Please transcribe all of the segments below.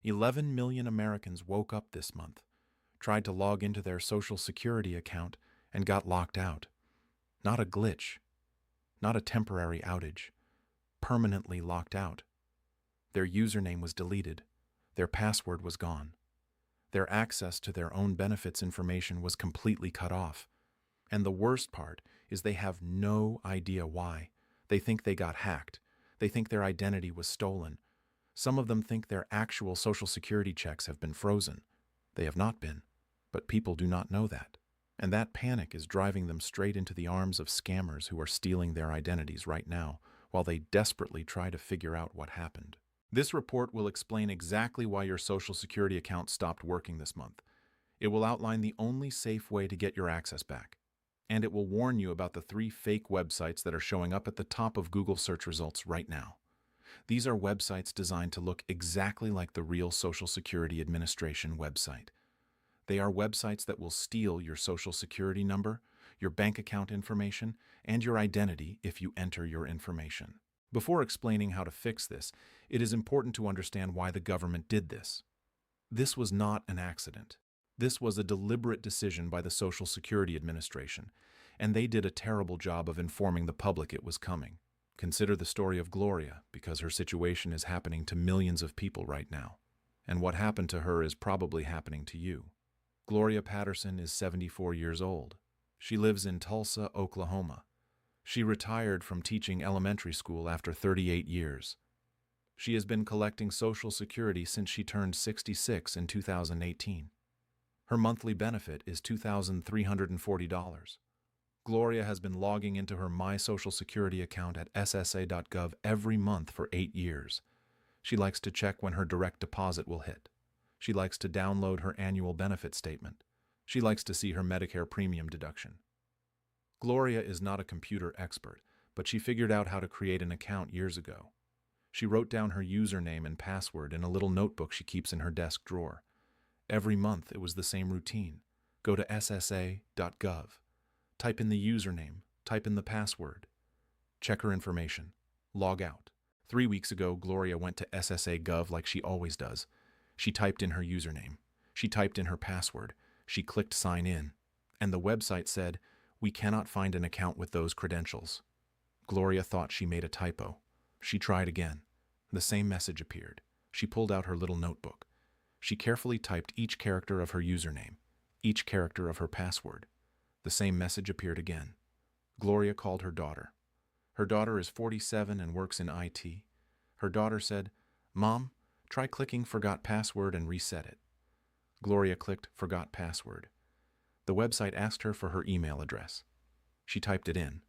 11 million Americans woke up this month, tried to log into their Social Security account, and got locked out. Not a glitch, not a temporary outage, permanently locked out. Their username was deleted, their password was gone. Their access to their own benefits information was completely cut off. And the worst part is they have no idea why. They think they got hacked. They think their identity was stolen. Some of them think their actual Social Security checks have been frozen. They have not been, but people do not know that. And that panic is driving them straight into the arms of scammers who are stealing their identities right now, while they desperately try to figure out what happened. This report will explain exactly why your Social Security account stopped working this month. It will outline the only safe way to get your access back. And it will warn you about the 3 fake websites that are showing up at the top of Google search results right now. These are websites designed to look exactly like the real Social Security Administration website. They are websites that will steal your Social Security number, your bank account information, and your identity if you enter your information. Before explaining how to fix this, it is important to understand why the government did this. This was not an accident. This was a deliberate decision by the Social Security Administration, and they did a terrible job of informing the public it was coming. Consider the story of Gloria, because her situation is happening to millions of people right now. And what happened to her is probably happening to you. Gloria Patterson is 74 years old. She lives in Tulsa, Oklahoma. She retired from teaching elementary school after 38 years. She has been collecting Social Security since she turned 66 in 2018. Her monthly benefit is $2,340. Gloria has been logging into her My Social Security account at ssa.gov every month for 8 years. She likes to check when her direct deposit will hit. She likes to download her annual benefit statement. She likes to see her Medicare premium deduction. Gloria is not a computer expert, but she figured out how to create an account years ago. She wrote down her username and password in a little notebook she keeps in her desk drawer. Every month it was the same routine. Go to ssa.gov. Type in the username, type in the password. Check her information. Log out. 3 weeks ago, Gloria went to SSA.gov like she always does. She typed in her username. She typed in her password. She clicked sign in. And the website said, "We cannot find an account with those credentials." Gloria thought she made a typo. She tried again. The same message appeared. She pulled out her little notebook. She carefully typed each character of her username, each character of her password. The same message appeared again. Gloria called her daughter. Her daughter is 47 and works in IT. Her daughter said, "Mom, try clicking Forgot Password and reset it." Gloria clicked Forgot Password. The website asked her for her email address. She typed it in.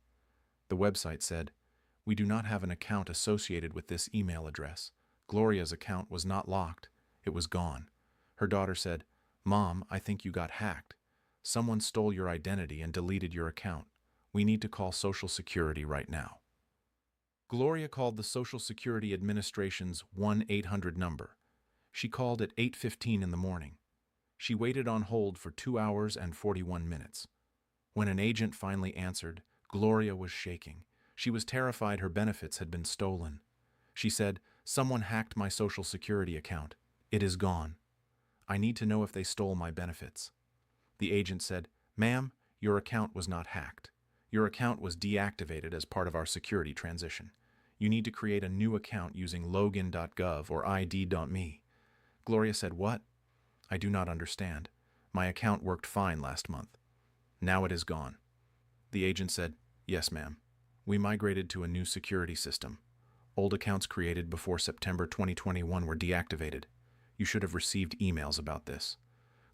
The website said, "We do not have an account associated with this email address." Gloria's account was not locked. It was gone. Her daughter said, "Mom, I think you got hacked. Someone stole your identity and deleted your account. We need to call Social Security right now." Gloria called the Social Security Administration's 1-800 number. She called at 8:15 in the morning. She waited on hold for 2 hours and 41 minutes. When an agent finally answered, Gloria was shaking. She was terrified her benefits had been stolen. She said, "Someone hacked my Social Security account. It is gone. I need to know if they stole my benefits." The agent said, "Ma'am, your account was not hacked. Your account was deactivated as part of our security transition. You need to create a new account using login.gov or id.me." Gloria said, "What? I do not understand. My account worked fine last month. Now it is gone." The agent said, "Yes, ma'am. We migrated to a new security system. Old accounts created before September 2021 were deactivated. You should have received emails about this."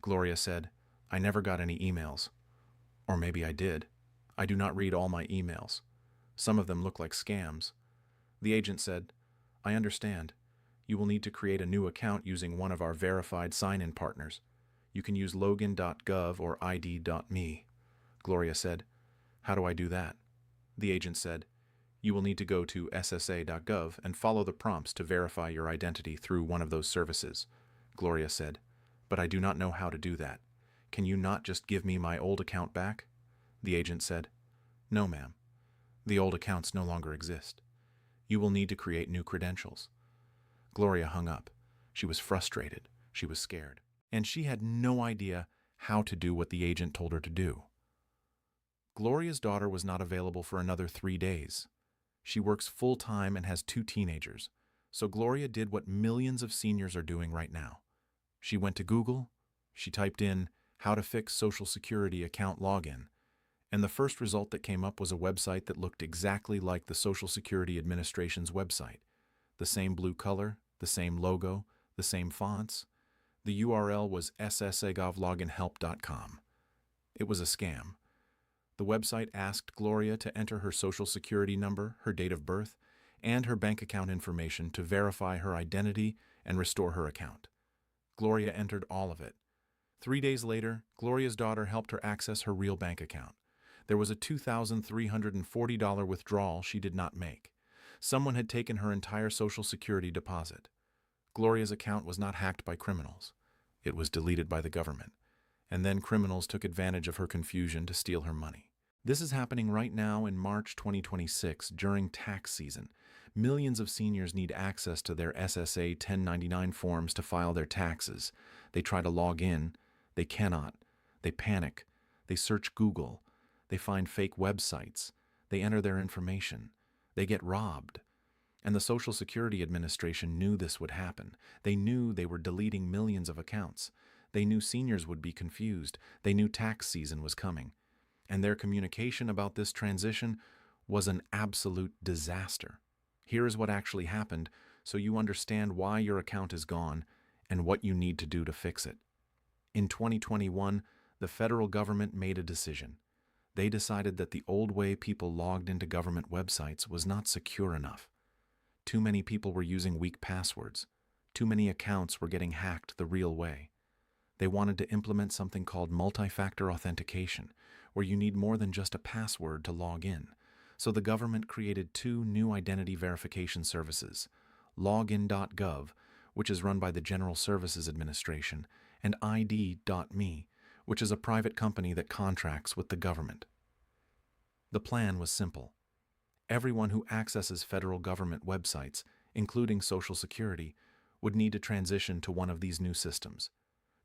Gloria said, "I never got any emails. Or maybe I did. I do not read all my emails. Some of them look like scams." The agent said, "I understand. You will need to create a new account using one of our verified sign-in partners. You can use login.gov or id.me. Gloria said, "How do I do that?" The agent said, "You will need to go to ssa.gov and follow the prompts to verify your identity through one of those services." Gloria said, "But I do not know how to do that. Can you not just give me my old account back?" The agent said, "No, ma'am. The old accounts no longer exist. You will need to create new credentials." Gloria hung up. She was frustrated. She was scared. And she had no idea how to do what the agent told her to do. Gloria's daughter was not available for another 3 days. She works full-time and has 2 teenagers, so Gloria did what millions of seniors are doing right now. She went to Google, she typed in how to fix Social Security account login, and the first result that came up was a website that looked exactly like the Social Security Administration's website. The same blue color, the same logo, the same fonts. The URL was ssagov.loginhelp.com. It was a scam. The website asked Gloria to enter her Social Security number, her date of birth, and her bank account information to verify her identity and restore her account. Gloria entered all of it. 3 days later, Gloria's daughter helped her access her real bank account. There was a $2,340 withdrawal she did not make. Someone had taken her entire Social Security deposit. Gloria's account was not hacked by criminals. It was deleted by the government. And then criminals took advantage of her confusion to steal her money. This is happening right now in March 2026 during tax season. Millions of seniors need access to their SSA 1099 forms to file their taxes. They try to log in. They cannot. They panic. They search Google. They find fake websites. They enter their information. They get robbed. And the Social Security Administration knew this would happen. They knew they were deleting millions of accounts. They knew seniors would be confused. They knew tax season was coming. And their communication about this transition was an absolute disaster. Here is what actually happened, so you understand why your account is gone and what you need to do to fix it. In 2021, the federal government made a decision. They decided that the old way people logged into government websites was not secure enough. Too many people were using weak passwords. Too many accounts were getting hacked the real way. They wanted to implement something called multi-factor authentication, where you need more than just a password to log in. So the government created 2 new identity verification services, Login.gov, which is run by the General Services Administration, and ID.me, which is a private company that contracts with the government. The plan was simple. Everyone who accesses federal government websites, including Social Security, would need to transition to one of these new systems.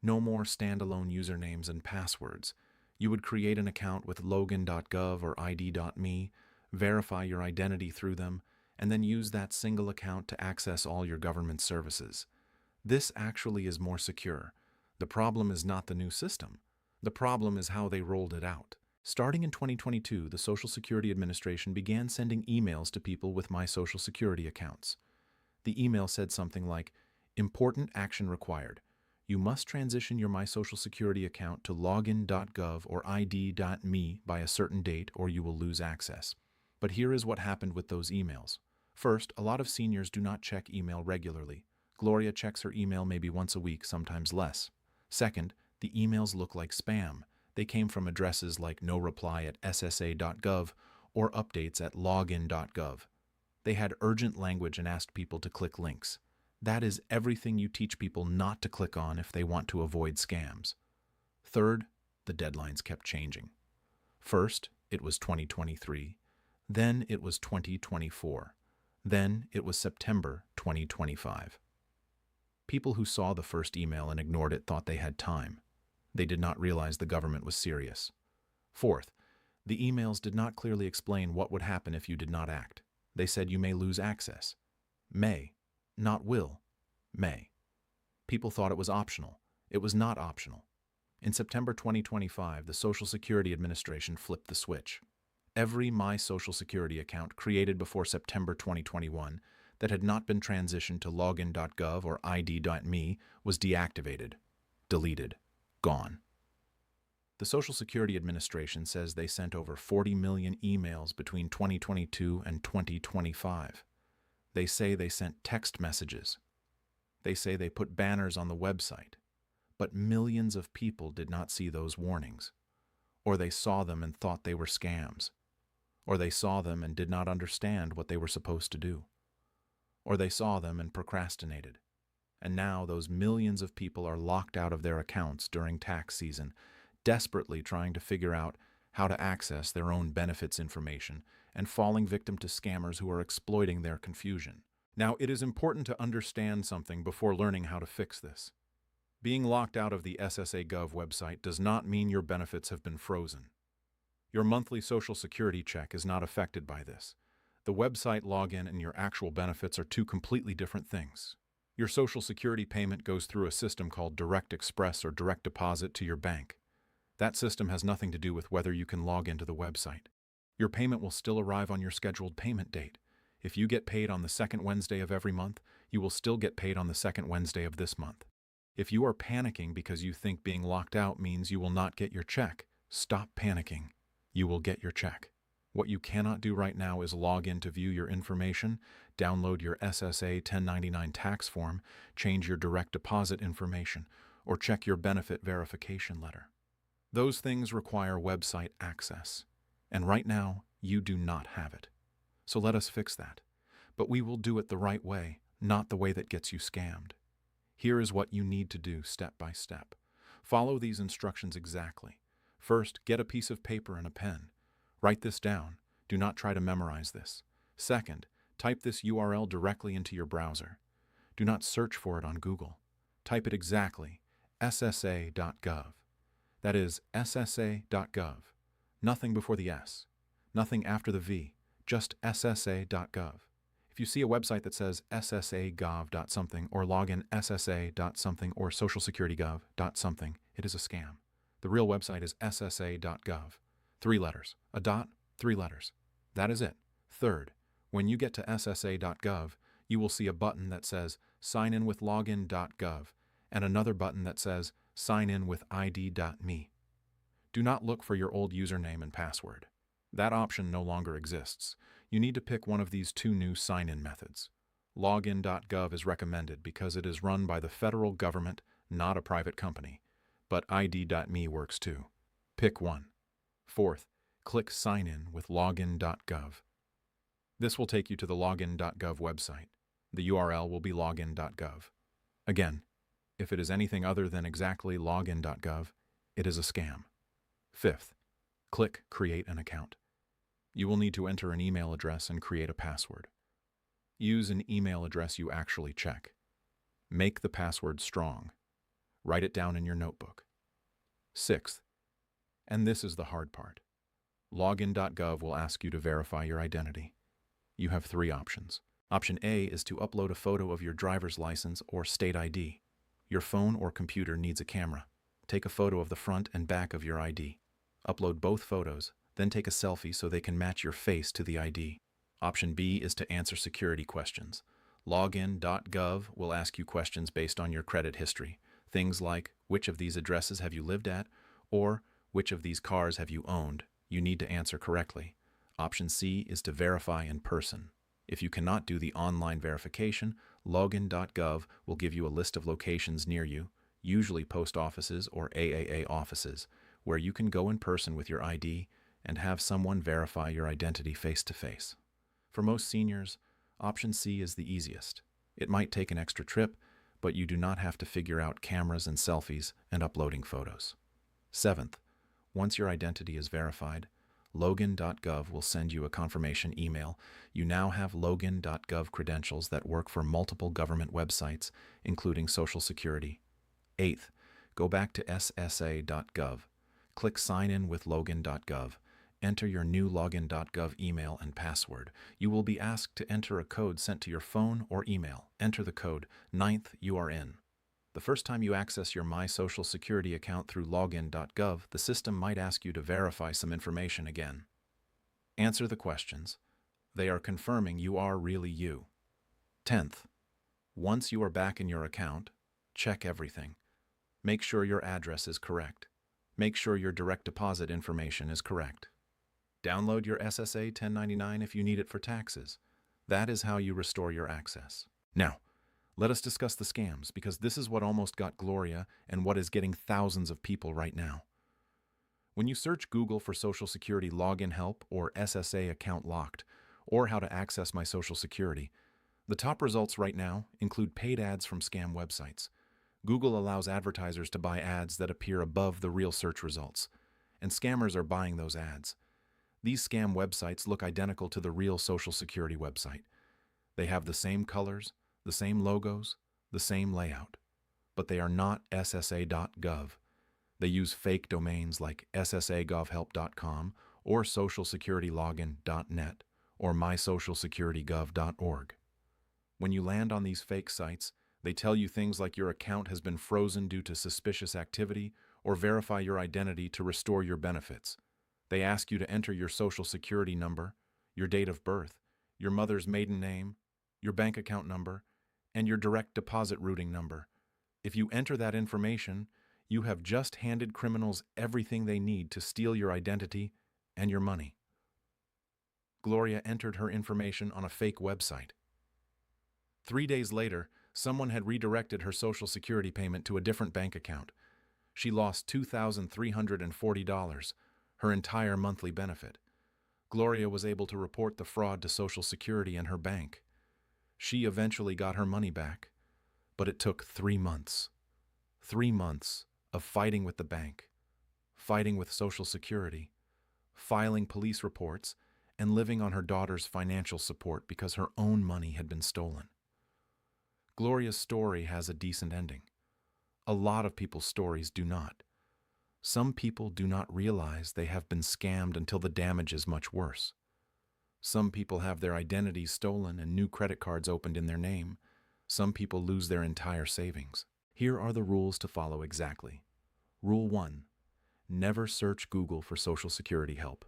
No more standalone usernames and passwords. You would create an account with Login.gov or ID.me, verify your identity through them, and then use that single account to access all your government services. This actually is more secure. The problem is not the new system. The problem is how they rolled it out. Starting in 2022, the Social Security Administration began sending emails to people with My Social Security accounts. The email said something like, "Important action required. You must transition your My Social Security account to login.gov or ID.me by a certain date or you will lose access." But here is what happened with those emails. First, a lot of seniors do not check email regularly. Gloria checks her email maybe once a week, sometimes less. Second, the emails look like spam. They came from addresses like no reply at ssa.gov or updates at login.gov. They had urgent language and asked people to click links. That is everything you teach people not to click on if they want to avoid scams. Third, the deadlines kept changing. First, it was 2023. Then it was 2024. Then it was September 2025. People who saw the first email and ignored it thought they had time. They did not realize the government was serious. Fourth, the emails did not clearly explain what would happen if you did not act. They said you may lose access. May. Not will. May. People thought it was optional. It was not optional. In September 2025, the Social Security Administration flipped the switch. Every My Social Security account created before September 2021 that had not been transitioned to login.gov or ID.me was deactivated, deleted, gone. The Social Security Administration says they sent over 40 million emails between 2022 and 2025. They say they sent text messages. They say they put banners on the website. But millions of people did not see those warnings. Or they saw them and thought they were scams. Or they saw them and did not understand what they were supposed to do. Or they saw them and procrastinated. And now those millions of people are locked out of their accounts during tax season, desperately trying to figure out how to access their own benefits information and falling victim to scammers who are exploiting their confusion. Now, it is important to understand something before learning how to fix this. Being locked out of the SSA.gov website does not mean your benefits have been frozen. Your monthly Social Security check is not affected by this. The website login and your actual benefits are two completely different things. Your Social Security payment goes through a system called Direct Express or Direct Deposit to your bank. That system has nothing to do with whether you can log into the website. Your payment will still arrive on your scheduled payment date. If you get paid on the second Wednesday of every month, you will still get paid on the second Wednesday of this month. If you are panicking because you think being locked out means you will not get your check, stop panicking. You will get your check. What you cannot do right now is log in to view your information, download your SSA 1099 tax form, change your direct deposit information, or check your benefit verification letter. Those things require website access, and right now, you do not have it. So let us fix that. But we will do it the right way, not the way that gets you scammed. Here is what you need to do step by step. Follow these instructions exactly. First, get a piece of paper and a pen. Write this down. Do not try to memorize this. Second, type this URL directly into your browser. Do not search for it on Google. Type it exactly, ssa.gov. That is ssa.gov. Nothing before the S. Nothing after the V. Just ssa.gov. If you see a website that says ssa.gov.something or login ssa.something or socialsecurity.gov.something, it is a scam. The real website is ssa.gov. 3 letters. A dot, 3 letters. That is it. Third, when you get to ssa.gov, you will see a button that says Sign in with login.gov and another button that says Sign in with id.me. Do not look for your old username and password. That option no longer exists. You need to pick one of these 2 new sign-in methods. Login.gov is recommended because it is run by the federal government, not a private company. But id.me works too. Pick one. Fourth, click Sign in with login.gov. This will take you to the login.gov website. The URL will be login.gov. Again, if it is anything other than exactly login.gov, it is a scam. Fifth, click Create an account. You will need to enter an email address and create a password. Use an email address you actually check. Make the password strong. Write it down in your notebook. Sixth, and this is the hard part, login.gov will ask you to verify your identity. You have 3 options. Option A is to upload a photo of your driver's license or state ID. Your phone or computer needs a camera. Take a photo of the front and back of your ID. Upload both photos, then take a selfie so they can match your face to the ID. Option B is to answer security questions. Login.gov will ask you questions based on your credit history. Things like, which of these addresses have you lived at, or which of these cars have you owned? You need to answer correctly. Option C is to verify in person. If you cannot do the online verification, login.gov will give you a list of locations near you, usually post offices or AAA offices, where you can go in person with your ID and have someone verify your identity face-to-face. For most seniors, option C is the easiest. It might take an extra trip, but you do not have to figure out cameras and selfies and uploading photos. Seventh, once your identity is verified, login.gov will send you a confirmation email. You now have login.gov credentials that work for multiple government websites, including Social Security. Eighth, go back to ssa.gov. Click Sign in with login.gov. Enter your new login.gov email and password. You will be asked to enter a code sent to your phone or email. Enter the code. Ninth, you are in. The first time you access your My Social Security account through login.gov, the system might ask you to verify some information again. Answer the questions. They are confirming you are really you. 10th, once you are back in your account, check everything. Make sure your address is correct. Make sure your direct deposit information is correct. Download your SSA 1099 if you need it for taxes. That is how you restore your access. Now, let us discuss the scams, because this is what almost got Gloria and what is getting thousands of people right now. When you search Google for Social Security login help or SSA account locked, or how to access my Social Security, the top results right now include paid ads from scam websites. Google allows advertisers to buy ads that appear above the real search results, and scammers are buying those ads. These scam websites look identical to the real Social Security website. They have the same colors, the same logos, the same layout. But they are not SSA.gov. They use fake domains like SSAGovHelp.com or SocialSecurityLogin.net or MySocialSecurityGov.org. When you land on these fake sites, they tell you things like your account has been frozen due to suspicious activity or verify your identity to restore your benefits. They ask you to enter your social security number, your date of birth, your mother's maiden name, your bank account number, and your direct deposit routing number. If you enter that information, you have just handed criminals everything they need to steal your identity and your money. Gloria entered her information on a fake website. 3 days later, someone had redirected her Social Security payment to a different bank account. She lost $2,340, her entire monthly benefit. Gloria was able to report the fraud to Social Security and her bank. She eventually got her money back, but it took 3 months. 3 months of fighting with the bank, fighting with Social Security, filing police reports, and living on her daughter's financial support because her own money had been stolen. Gloria's story has a decent ending. A lot of people's stories do not. Some people do not realize they have been scammed until the damage is much worse. Some people have their identities stolen and new credit cards opened in their name. Some people lose their entire savings. Here are the rules to follow exactly. Rule 1. Never search Google for Social Security help.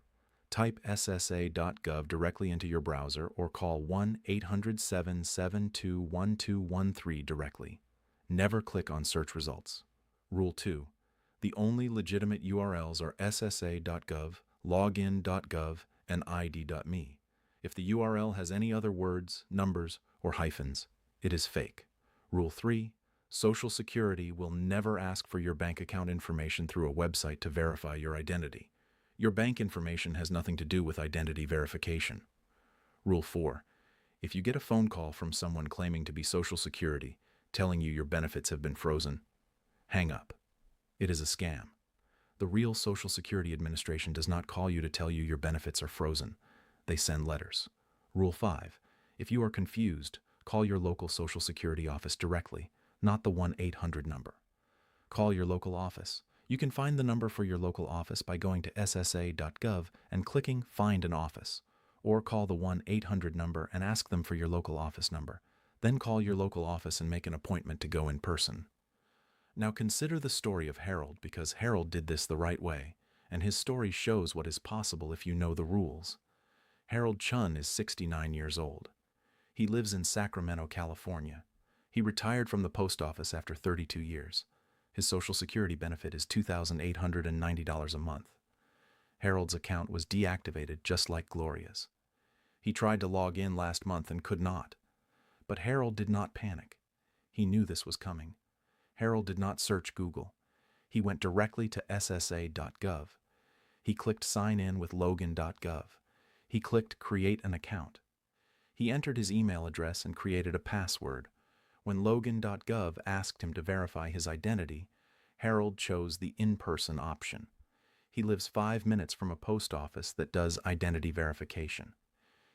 Type SSA.gov directly into your browser or call 1-800-772-1213 directly. Never click on search results. Rule 2. The only legitimate URLs are SSA.gov, login.gov, and ID.me. If the URL has any other words, numbers, or hyphens, it is fake. Rule 3. Social Security will never ask for your bank account information through a website to verify your identity. Your bank information has nothing to do with identity verification. Rule 4. If you get a phone call from someone claiming to be Social Security, telling you your benefits have been frozen, hang up. It is a scam. The real Social Security Administration does not call you to tell you your benefits are frozen. They send letters. Rule 5. If you are confused, call your local Social Security office directly, not the 1-800 number. Call your local office. You can find the number for your local office by going to SSA.gov and clicking Find an Office, or call the 1-800 number and ask them for your local office number. Then call your local office and make an appointment to go in person. Now consider the story of Harold, because Harold did this the right way, and his story shows what is possible if you know the rules. Harold Chun is 69 years old. He lives in Sacramento, California. He retired from the post office after 32 years. His Social Security benefit is $2,890 a month. Harold's account was deactivated just like Gloria's. He tried to log in last month and could not. But Harold did not panic. He knew this was coming. Harold did not search Google. He went directly to SSA.gov. He clicked Sign in with Login.gov. He clicked Create an account. He entered his email address and created a password. When Login.gov asked him to verify his identity, Harold chose the in-person option. He lives 5 minutes from a post office that does identity verification.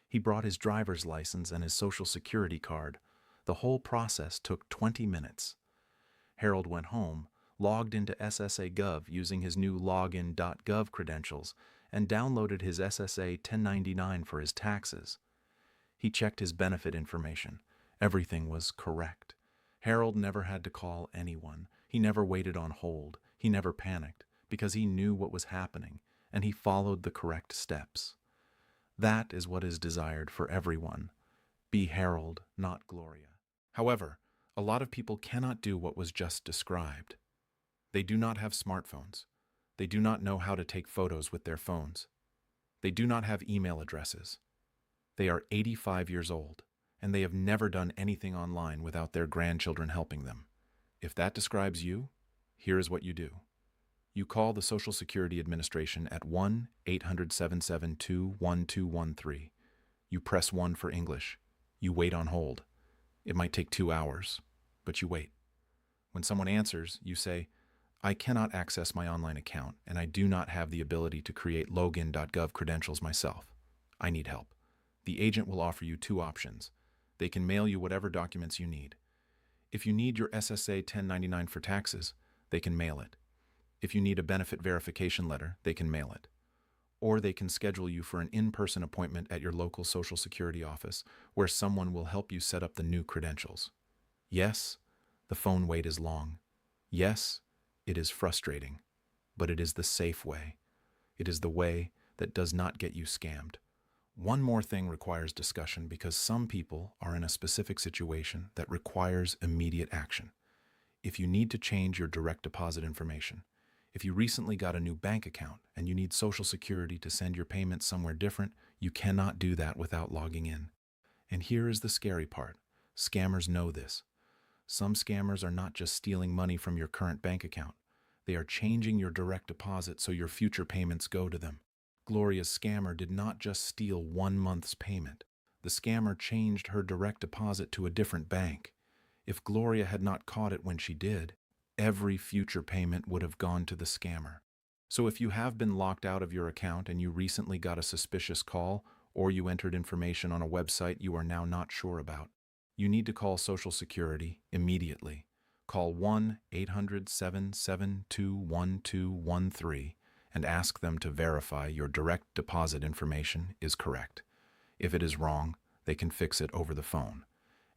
He brought his driver's license and his Social Security card. The whole process took 20 minutes. Harold went home, logged into SSA.gov using his new Login.gov credentials, and downloaded his SSA 1099 for his taxes. He checked his benefit information. Everything was correct. Harold never had to call anyone. He never waited on hold. He never panicked, because he knew what was happening, and he followed the correct steps. That is what is desired for everyone. Be Harold, not Gloria. However, a lot of people cannot do what was just described. They do not have smartphones. They do not know how to take photos with their phones. They do not have email addresses. They are 85 years old, and they have never done anything online without their grandchildren helping them. If that describes you, here is what you do. You call the Social Security Administration at 1-800-772-1213. You press 1 for English. You wait on hold. It might take 2 hours, but you wait. When someone answers, you say, "I cannot access my online account, and I do not have the ability to create Login.gov credentials myself. I need help." The agent will offer you 2 options. They can mail you whatever documents you need. If you need your SSA 1099 for taxes, they can mail it. If you need a benefit verification letter, they can mail it. Or they can schedule you for an in-person appointment at your local Social Security office where someone will help you set up the new credentials. Yes, the phone wait is long. Yes, it is frustrating, but it is the safe way. It is the way that does not get you scammed. One more thing requires discussion because some people are in a specific situation that requires immediate action. If you need to change your direct deposit information, if you recently got a new bank account and you need Social Security to send your payments somewhere different, you cannot do that without logging in. And here is the scary part. Scammers know this. Some scammers are not just stealing money from your current bank account. They are changing your direct deposit so your future payments go to them. Gloria's scammer did not just steal 1 month's payment. The scammer changed her direct deposit to a different bank. If Gloria had not caught it when she did, every future payment would have gone to the scammer. So if you have been locked out of your account and you recently got a suspicious call, or you entered information on a website you are now not sure about, you need to call Social Security immediately. Call 1-800-772-1213 and ask them to verify your direct deposit information is correct. If it is wrong, they can fix it over the phone.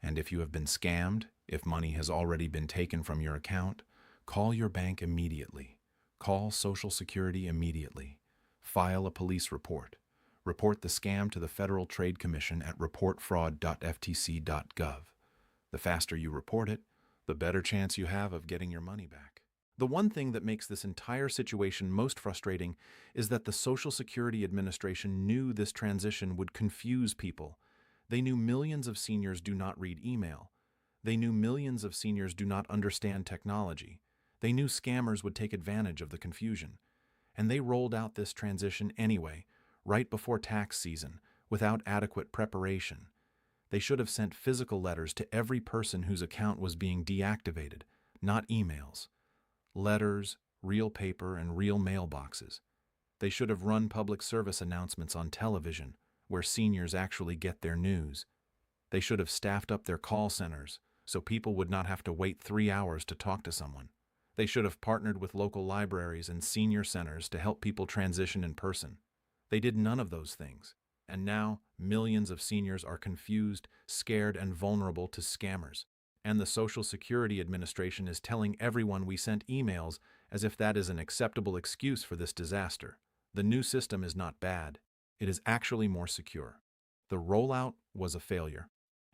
And if you have been scammed, if money has already been taken from your account, call your bank immediately. Call Social Security immediately. File a police report. Report the scam to the Federal Trade Commission at reportfraud.ftc.gov. The faster you report it, the better chance you have of getting your money back. The one thing that makes this entire situation most frustrating is that the Social Security Administration knew this transition would confuse people. They knew millions of seniors do not read email. They knew millions of seniors do not understand technology. They knew scammers would take advantage of the confusion. And they rolled out this transition anyway, right before tax season, without adequate preparation. They should have sent physical letters to every person whose account was being deactivated, not emails. Letters, real paper, and real mailboxes. They should have run public service announcements on television, where seniors actually get their news. They should have staffed up their call centers so people would not have to wait 3 hours to talk to someone. They should have partnered with local libraries and senior centers to help people transition in person. They did none of those things. And now, millions of seniors are confused, scared, and vulnerable to scammers. And the Social Security Administration is telling everyone we sent emails as if that is an acceptable excuse for this disaster. The new system is not bad. It is actually more secure. The rollout was a failure,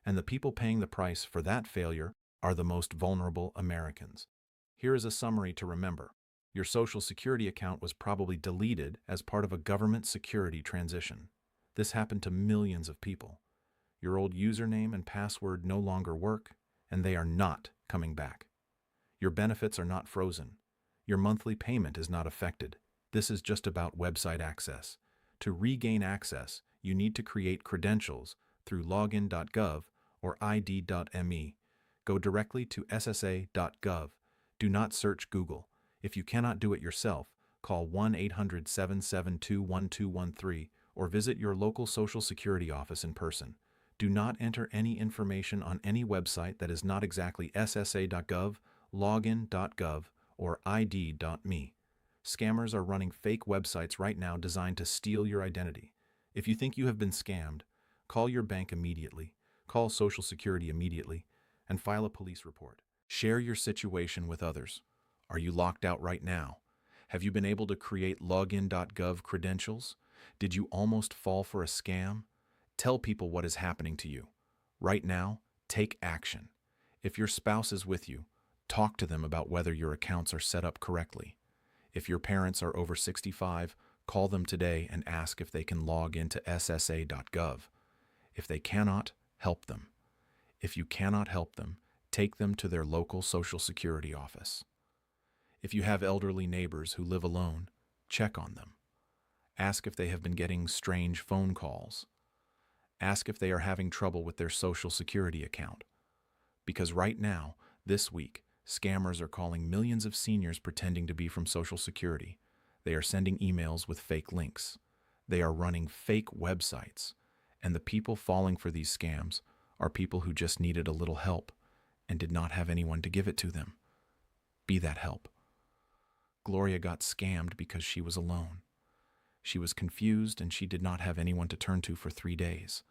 and the people paying the price for that failure are the most vulnerable Americans. Here is a summary to remember. Your Social Security account was probably deleted as part of a government security transition. This happened to millions of people. Your old username and password no longer work, and they are not coming back. Your benefits are not frozen. Your monthly payment is not affected. This is just about website access. To regain access, you need to create credentials through login.gov or id.me. Go directly to ssa.gov. Do not search Google. If you cannot do it yourself, call 1-800-772-1213 or visit your local Social Security office in person. Do not enter any information on any website that is not exactly ssa.gov, login.gov, or id.me. Scammers are running fake websites right now designed to steal your identity. If you think you have been scammed, call your bank immediately, call Social Security immediately, and file a police report. Share your situation with others. Are you locked out right now? Have you been able to create login.gov credentials? Did you almost fall for a scam? Tell people what is happening to you. Right now, take action. If your spouse is with you, talk to them about whether your accounts are set up correctly. If your parents are over 65, call them today and ask if they can log into ssa.gov. If they cannot, help them. If you cannot help them, take them to their local Social Security office. If you have elderly neighbors who live alone, check on them. Ask if they have been getting strange phone calls. Ask if they are having trouble with their Social Security account. Because right now, this week, scammers are calling millions of seniors pretending to be from Social Security. They are sending emails with fake links. They are running fake websites. And the people falling for these scams are people who just needed a little help and did not have anyone to give it to them. Be that help. Gloria got scammed because she was alone. She was confused and she did not have anyone to turn to for 3 days.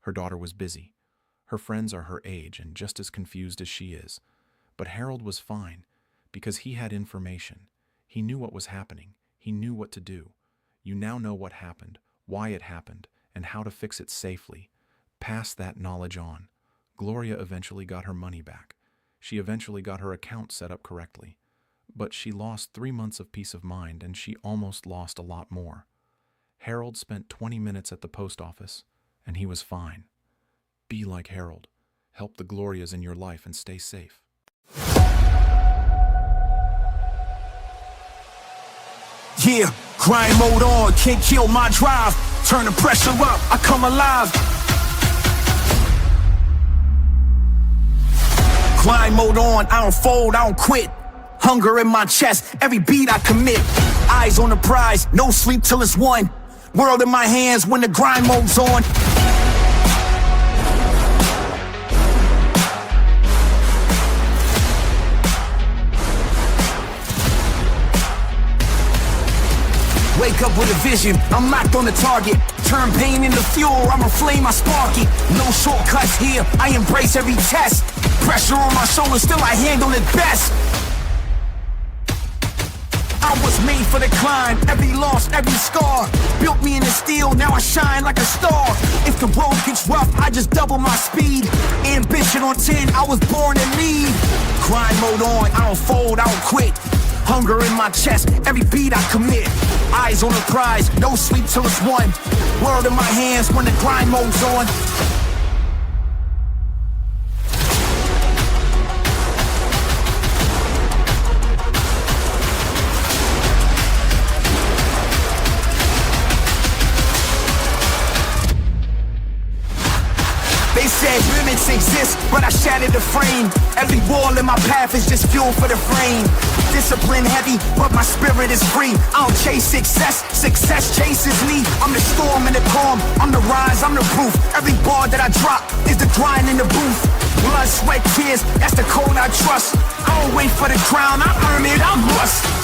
Her daughter was busy. Her friends are her age and just as confused as she is. But Harold was fine because he had information. He knew what was happening. He knew what to do. You now know what happened, why it happened, and how to fix it safely. Pass that knowledge on. Gloria eventually got her money back. She eventually got her account set up correctly. But she lost 3 months of peace of mind and she almost lost a lot more. Harold spent 20 minutes at the post office, and he was fine. Be like Harold. Help the Glorias in your life and stay safe. Yeah, grind mode on, can't kill my drive. Turn the pressure up, I come alive. Grind mode on, I don't fold, I don't quit. Hunger in my chest, every beat I commit. Eyes on the prize, no sleep till it's won. World in my hands when the grind mode's on. Wake up with a vision, I'm locked on the target. Turn pain into fuel, I'm a flame, I spark it. No shortcuts here, I embrace every test. Pressure on my shoulders, still I handle it best. I was made for the climb, every loss, every scar built me in the steel, now I shine like a star. If the road gets rough, I just double my speed. Ambition on 10, I was born to lead. Grind mode on, I don't fold, I don't quit. Hunger in my chest, every beat I commit. Eyes on the prize, no sleep till it's won. World in my hands when the grind mode's on. They said limits exist, but I shattered the frame. Every wall in my path is just fuel for the frame. Discipline heavy, but my spirit is free. I don't chase success, success chases me. I'm the storm and the calm, I'm the rise, I'm the proof. Every bar that I drop is the grind in the booth. Blood, sweat, tears, that's the code I trust. I don't wait for the crown, I earn it, I must.